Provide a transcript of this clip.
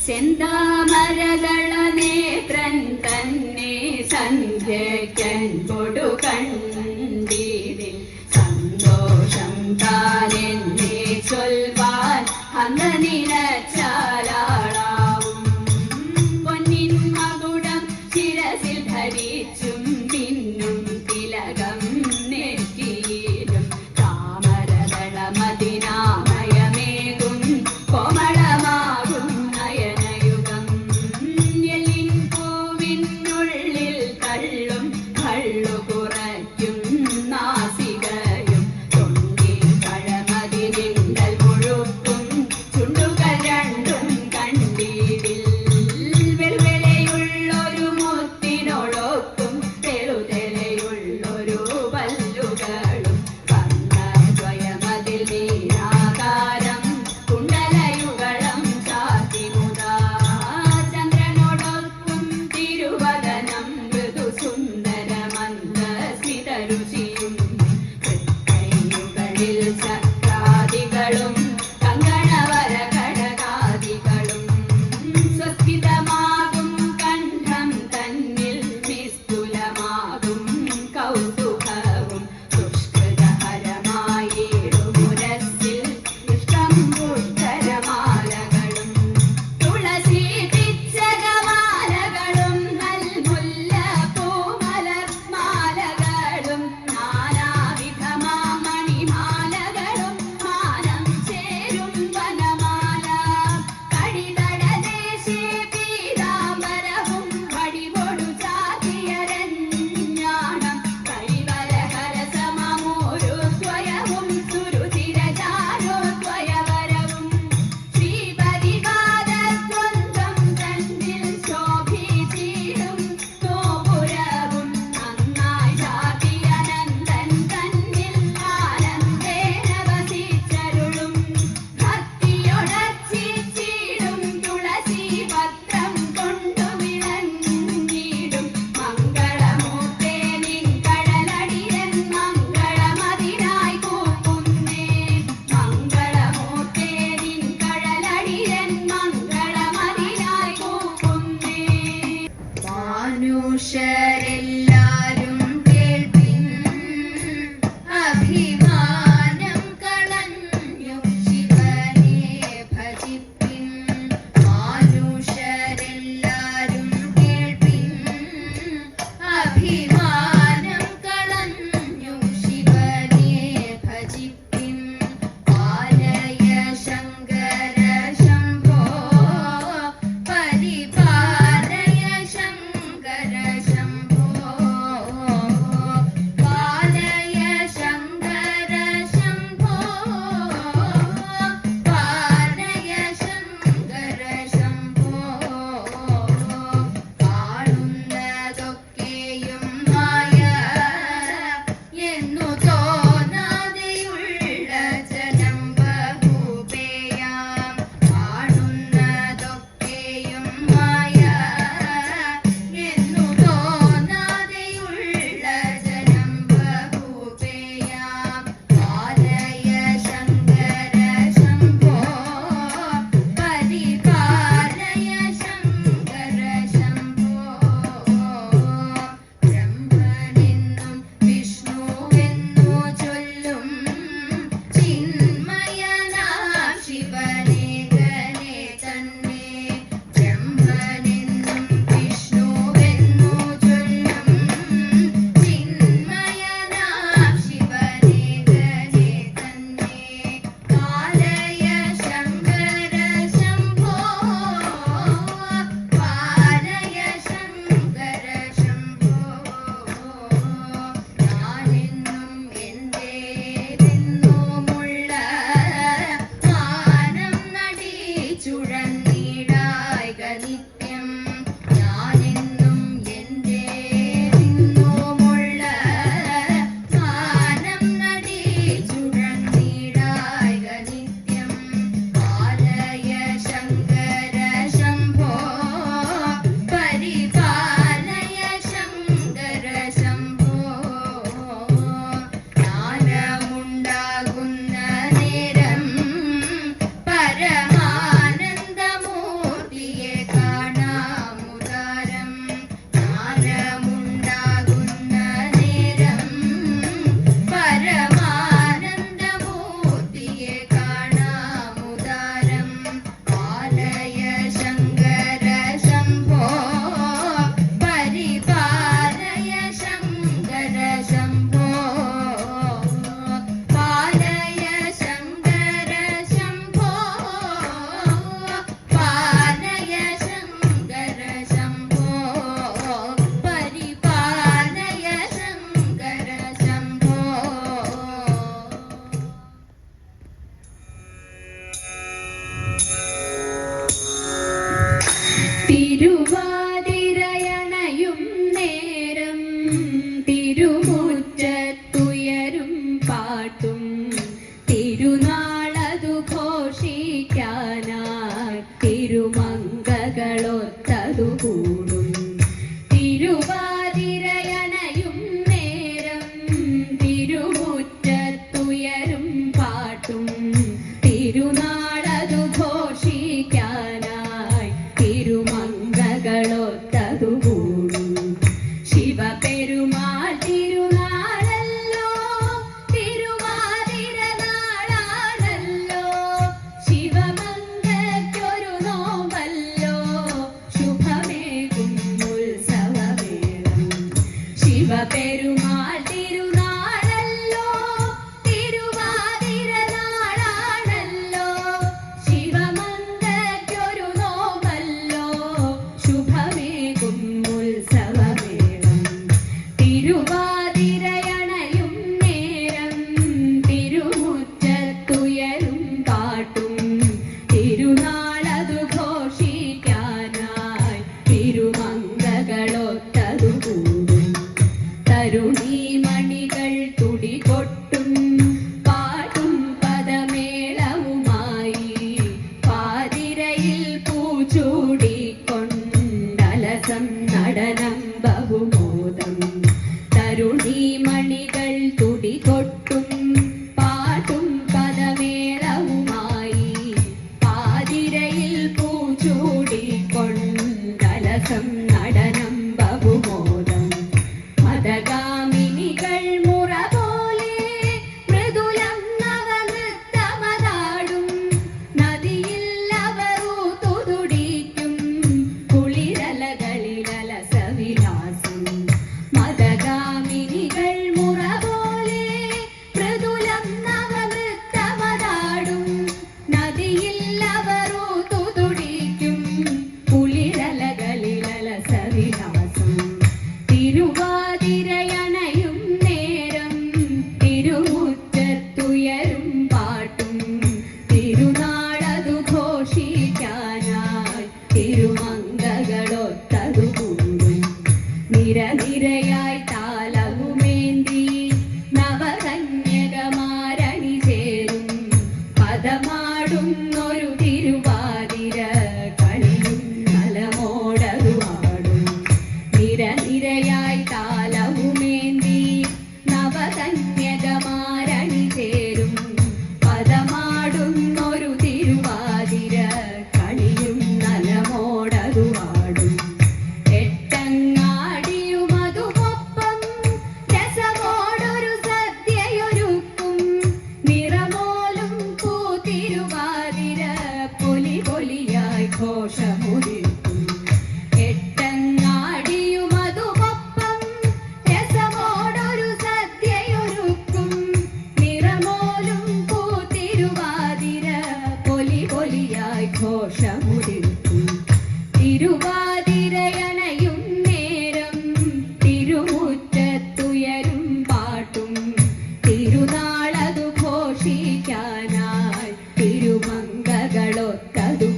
ചെന്താമരദള നേത്രൻ തന്നെ സന്ധ്യയ്ക്കൻ കൊടുകണ്ടിടിൽ സന്തോഷം താനെന്നെ ചൊൽവാൻ അന്ന് നിലച്ചാലാളാവും പൊന്നിൻ മകുടം ശിരസിൽ ധരിച്ചും പിന്നും തിലകം നെറ്റിയിലും താമരദള മദിനാമയമേകും കോമളമാകും നയനയുഗം എല്ലിൻ പൂവിനുള്ളിൽ തള്ളും കള്ളു കുറയ്ക്കും നാസികയും തൊണ്ടിൽ പഴമതിരിണ്ടൽ മുഴുക്കും ചുണ്ടുകൾ തിരുവാതിരയണയും നേരം തിരുമുറ്റത്തുയരും പാട്ടും തിരുനാളതു ഘോഷിക്കാനായി തിരുമംഗകളൊത്തതു കൂടും. തിരുവാതിരയണയും നേരം തിരുമുറ്റത്തുയരും പാട്ടും തിരുനാളതു ഘോഷിക്കാനായി തിരുമംഗകളൊത്തതു കൂടും. ശിവപെരുമാൾ തിരുനാളല്ലോ, തിരുവാതിര നാളാണല്ലോ, ശിവമംഗൾക്കൊരു നോമ്പല്ലോ, ശുഭമേകും ഉത്സവവേളം. ശിവപെരുമാൾ തിരുനാളല്ലോ, തിരുവാതിര നാളാണല്ലോ, ശിവമംഗൾക്കൊരു നോമ്പല്ലോ, ശുഭമേകും ഉത്സവവേളം. തിരുവാതിരയണയും നേരം തിരുമുറ്റത്തുയരും പാട്ടും തിരുനാളതു ഘോഷിക്കാനായി തിരുമംഗകളൊത്തതു കൂടും. തരുണീമണികൾ തുടികൊട്ടും പാട്ടും പദമേളവുമായി പാതിരയിൽ പൂച്ചൂടിക്കൊണ്ടലസം നടനം ബഹുമോദം. തരുണീമണികൾ തുടികൊട്ടും പാട്ടും പദമേളവുമായി പാതിരയിൽ പൂച്ചൂടിക്കൊണ്ടലസം നടനം ബഹുമോദം. മദഗാമിനികൾ മുറ പോലെ മൃദുലം നവനൃത്തമതാടും നദിയിൽ അവർ ഊതുതുടിക്കും കുളിരലകളിലലസവിലാസം. മദഗാമിനികൾ മുറ പോലെ മൃദുലം നവനൃത്തമതാടും നദിയിൽ അവർ ഊതുതുടിക്കും കുളിരലകളിലലസവിലാസം. തിരുവാതിരയണയും നേരം തിരുമുറ്റത്തുയരും പാട്ടും തിരുനാളതു ഘോഷിക്കാനായി തിരുമംഗകളൊത്തതു കൂടും. നിരനിരയായി താലവുമേന്തി നവകന്യകമാരണി ചേരും പദമാടുന്നൊരു തിരുവാതിര കളിയും നലമോടതു ആടും. നിരനിരയായി താലവുമേന്തി നവകന്യകമാരണി ചേരും പദമാടുന്നൊരു തിരുവാതിര കളിയും നലമോടതു ആടും. എട്ടങ്ങാടിയുമതുമൊപ്പം രസമോടൊരു സദ്യയൊരുക്കും നിറമോലും പൂത്തിരുവാതിര പൊലി പൊലിയായി ഘോഷമുദിക്കും. എട്ടങ്ങാടിയുമതുമൊപ്പം രസമോടൊരു സദ്യയൊരുക്കും നിറമോലും പൂത്തിരുവാതിര പൊലി പൊലിയായി ഘോഷമുദിക്കും. തിരുവാതിരയണയും നേരം തിരുമുറ്റത്തുയരും പാട്ടും തിരുനാളതു ഘോഷിക്കാനായി തിരുമംഗകളൊത്തതു